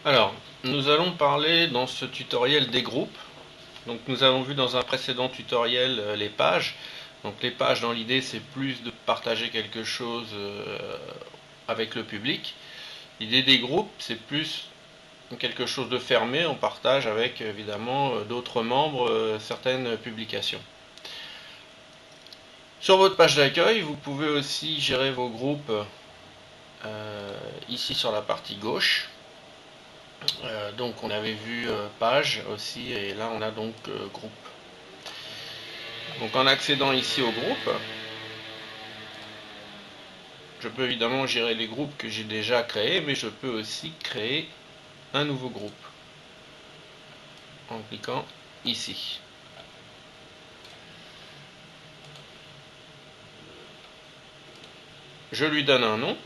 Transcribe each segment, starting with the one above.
Alors, nous allons parler dans ce tutoriel des groupes. Donc nous avons vu dans un précédent tutoriel les pages. Donc les pages, dans l'idée, c'est plus de partager quelque chose avec le public. L'idée des groupes, c'est plus quelque chose de fermé. On partage avec évidemment d'autres membres certaines publications. Sur votre page d'accueil, vous pouvez aussi gérer vos groupes ici sur la partie gauche. Donc on avait vu page aussi et là on a donc groupe. Donc en accédant ici au groupe, je peux évidemment gérer les groupes que j'ai déjà créés, mais je peux aussi créer un nouveau groupe en cliquant ici. Je lui donne un nom.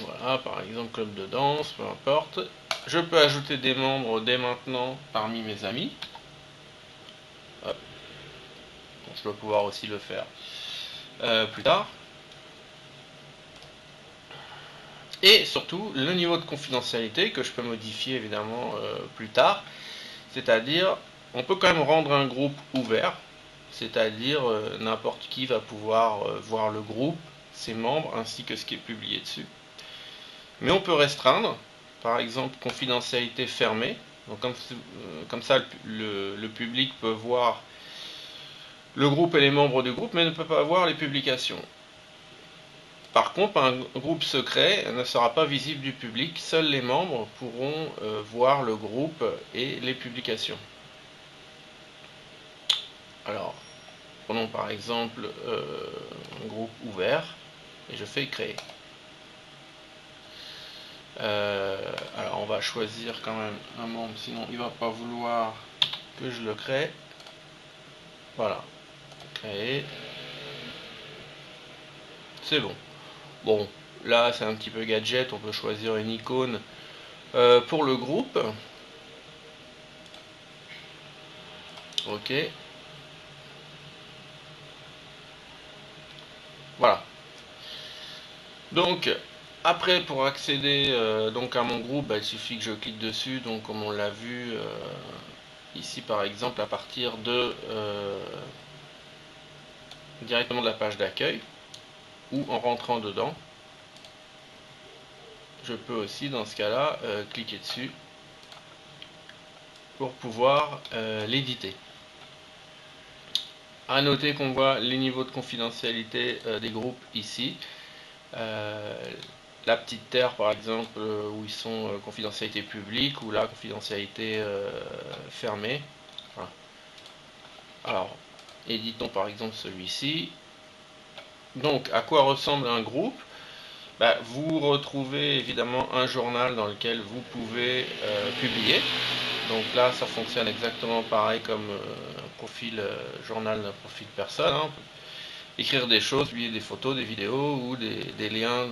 Voilà, par exemple club de danse, peu importe. Je peux ajouter des membres dès maintenant parmi mes amis. Hop. Bon, je dois pouvoir aussi le faire plus tard. Et surtout, le niveau de confidentialité que je peux modifier évidemment plus tard. C'est-à-dire, on peut quand même rendre un groupe ouvert. C'est-à-dire, n'importe qui va pouvoir voir le groupe, ses membres, ainsi que ce qui est publié dessus. Mais on peut restreindre, par exemple, confidentialité fermée. Donc comme ça, le public peut voir le groupe et les membres du groupe, mais ne peut pas voir les publications. Par contre, un groupe secret ne sera pas visible du public. Seuls les membres pourront voir le groupe et les publications. Alors, prenons par exemple un groupe ouvert et je fais créer. Alors on va choisir quand même un membre, sinon il va pas vouloir que je le crée. Voilà, créer. C'est bon. Bon, là c'est un petit peu gadget, on peut choisir une icône pour le groupe. Ok. Voilà. Donc, après, pour accéder donc à mon groupe, il suffit que je clique dessus. Donc, comme on l'a vu ici, par exemple, à partir de directement de la page d'accueil ou en rentrant dedans, je peux aussi, dans ce cas-là, cliquer dessus pour pouvoir l'éditer. À noter qu'on voit les niveaux de confidentialité des groupes ici. La petite terre par exemple où ils sont confidentialité publique ou la confidentialité fermée. Voilà. Alors, éditons par exemple celui-ci. Donc, à quoi ressemble un groupe? Vous retrouvez évidemment un journal dans lequel vous pouvez publier. Donc là, ça fonctionne exactement pareil comme un profil journal d'un profil personne. Hein. Écrire des choses, publier des photos, des vidéos ou des liens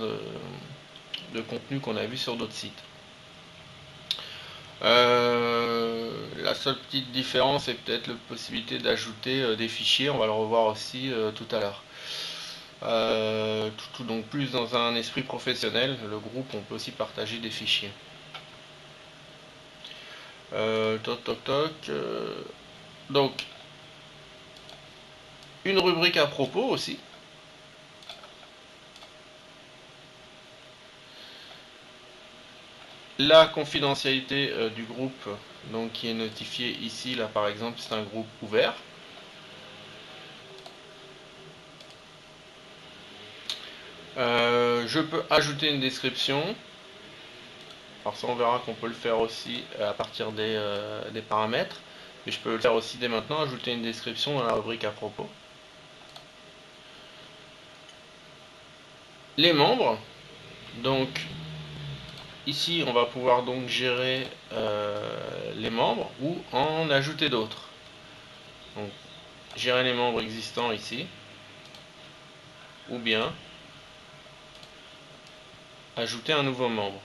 de contenu qu'on a vu sur d'autres sites. La seule petite différence est peut-être la possibilité d'ajouter des fichiers, on va le revoir aussi tout à l'heure. Donc plus dans un esprit professionnel, le groupe on peut aussi partager des fichiers. Toc toc toc. Donc une rubrique à propos aussi. La confidentialité du groupe, donc qui est notifiée ici, là par exemple, c'est un groupe ouvert. Je peux ajouter une description. Alors ça, on verra qu'on peut le faire aussi à partir des paramètres. Mais je peux le faire aussi dès maintenant, ajouter une description dans la rubrique à propos. Les membres. Donc ici, on va pouvoir donc gérer les membres ou en ajouter d'autres. Donc gérer les membres existants ici. Ou bien ajouter un nouveau membre.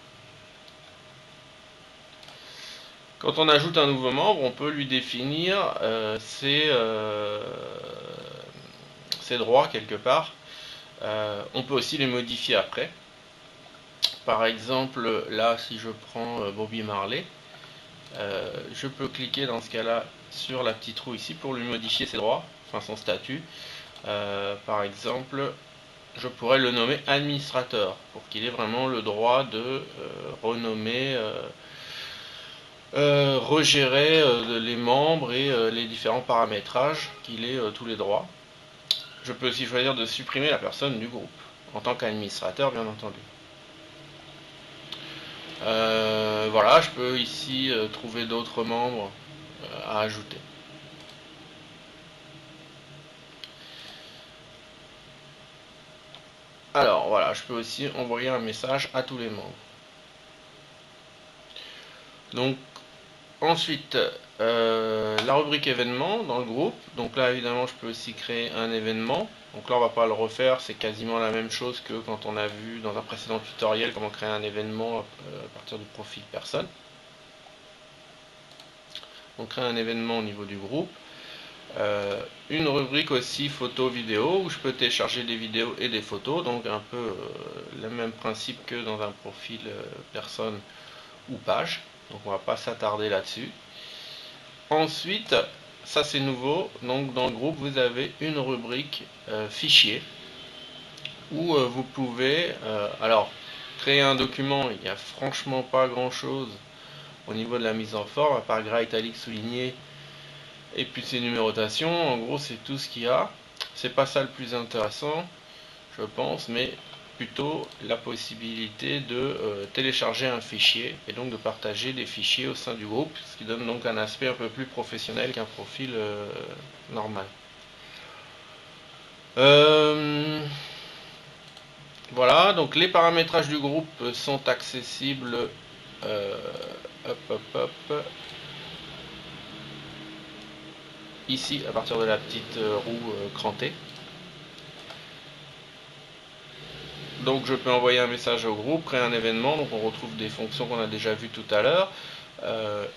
Quand on ajoute un nouveau membre, on peut lui définir ses droits quelque part. On peut aussi les modifier après. Par exemple, là, si je prends Bobby Marley, je peux cliquer dans ce cas-là sur la petite roue ici pour lui modifier ses droits, enfin son statut. Par exemple, je pourrais le nommer administrateur pour qu'il ait vraiment le droit de renommer, regérer les membres et les différents paramétrages, qu'il ait tous les droits. Je peux aussi choisir de supprimer la personne du groupe, en tant qu'administrateur bien entendu. Voilà, je peux ici trouver d'autres membres à ajouter. Alors voilà, je peux aussi envoyer un message à tous les membres. Donc ensuite, la rubrique événements dans le groupe. Donc là évidemment je peux aussi créer un événement. Donc là on va pas le refaire, c'est quasiment la même chose que quand on a vu dans un précédent tutoriel comment créer un événement à partir du profil personne. On crée un événement au niveau du groupe. Une rubrique aussi photo vidéo où je peux télécharger des vidéos et des photos, donc un peu le même principe que dans un profil personne ou page, donc on va pas s'attarder là-dessus. Ensuite, ça c'est nouveau, donc dans le groupe vous avez une rubrique fichier où vous pouvez alors créer un document. Il n'y a franchement pas grand chose au niveau de la mise en forme à part gras italique souligné et puis ces numérotations. En gros c'est tout ce qu'il y a. C'est pas ça le plus intéressant je pense, mais plutôt la possibilité de télécharger un fichier et donc de partager des fichiers au sein du groupe, ce qui donne donc un aspect un peu plus professionnel qu'un profil normal. Voilà, donc les paramétrages du groupe sont accessibles ici à partir de la petite roue crantée. Donc je peux envoyer un message au groupe, créer un événement, donc on retrouve des fonctions qu'on a déjà vues tout à l'heure.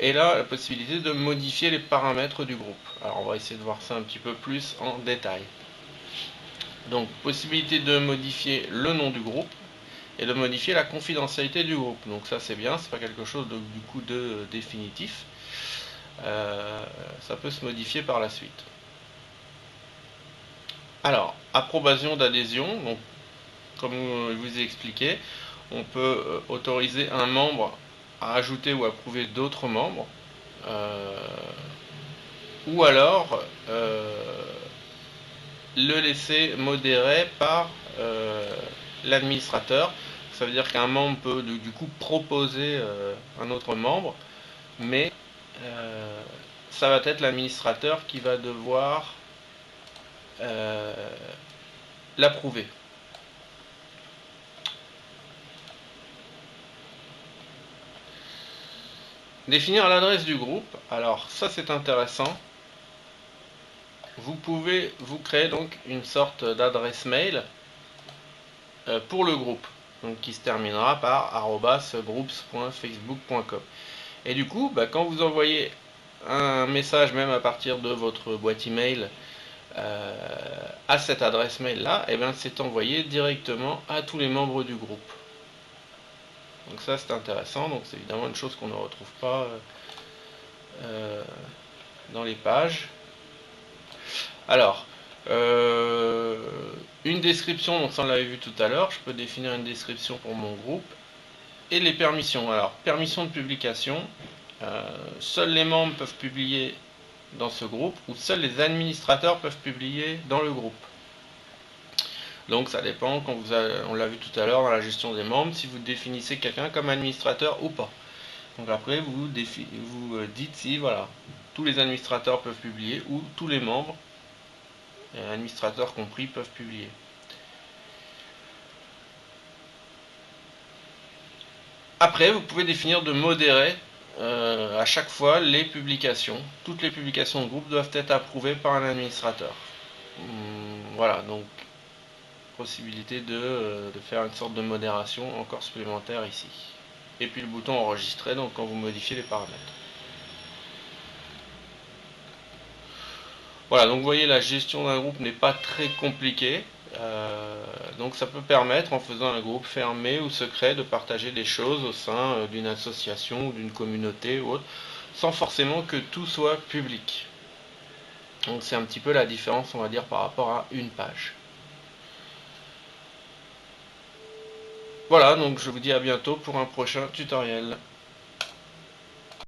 Et là, la possibilité de modifier les paramètres du groupe. Alors on va essayer de voir ça un petit peu plus en détail. Donc possibilité de modifier le nom du groupe et de modifier la confidentialité du groupe. Donc ça c'est bien, c'est pas quelque chose du coup de définitif. Ça peut se modifier par la suite. Alors, approbation d'adhésion, donc comme je vous ai expliqué, on peut autoriser un membre à ajouter ou approuver d'autres membres, ou alors le laisser modérer par l'administrateur. Ça veut dire qu'un membre peut du coup proposer un autre membre, mais ça va être l'administrateur qui va devoir l'approuver. Définir l'adresse du groupe, alors ça c'est intéressant. Vous pouvez vous créer donc une sorte d'adresse mail pour le groupe, donc qui se terminera par @groups.facebook.com. Et du coup, quand vous envoyez un message même à partir de votre boîte email à cette adresse mail là, et bien c'est envoyé directement à tous les membres du groupe. Donc ça c'est intéressant, donc c'est évidemment une chose qu'on ne retrouve pas dans les pages. Alors, une description, donc ça on l'avait vu tout à l'heure, je peux définir une description pour mon groupe. Et les permissions. Alors, permission de publication, seuls les membres peuvent publier dans ce groupe ou seuls les administrateurs peuvent publier dans le groupe. Donc ça dépend, quand on l'a vu tout à l'heure dans la gestion des membres, si vous définissez quelqu'un comme administrateur ou pas. Donc après vous dites si voilà, tous les administrateurs peuvent publier ou tous les membres, administrateurs compris, peuvent publier. Après vous pouvez définir de modérer à chaque fois les publications. Toutes les publications de groupe doivent être approuvées par un administrateur. Voilà, donc possibilité de faire une sorte de modération encore supplémentaire ici. Et puis le bouton enregistrer, donc quand vous modifiez les paramètres. Voilà, donc vous voyez la gestion d'un groupe n'est pas très compliquée. Donc ça peut permettre, en faisant un groupe fermé ou secret, de partager des choses au sein d'une association ou d'une communauté ou autre, sans forcément que tout soit public. Donc c'est un petit peu la différence, on va dire, par rapport à une page. Voilà, donc je vous dis à bientôt pour un prochain tutoriel.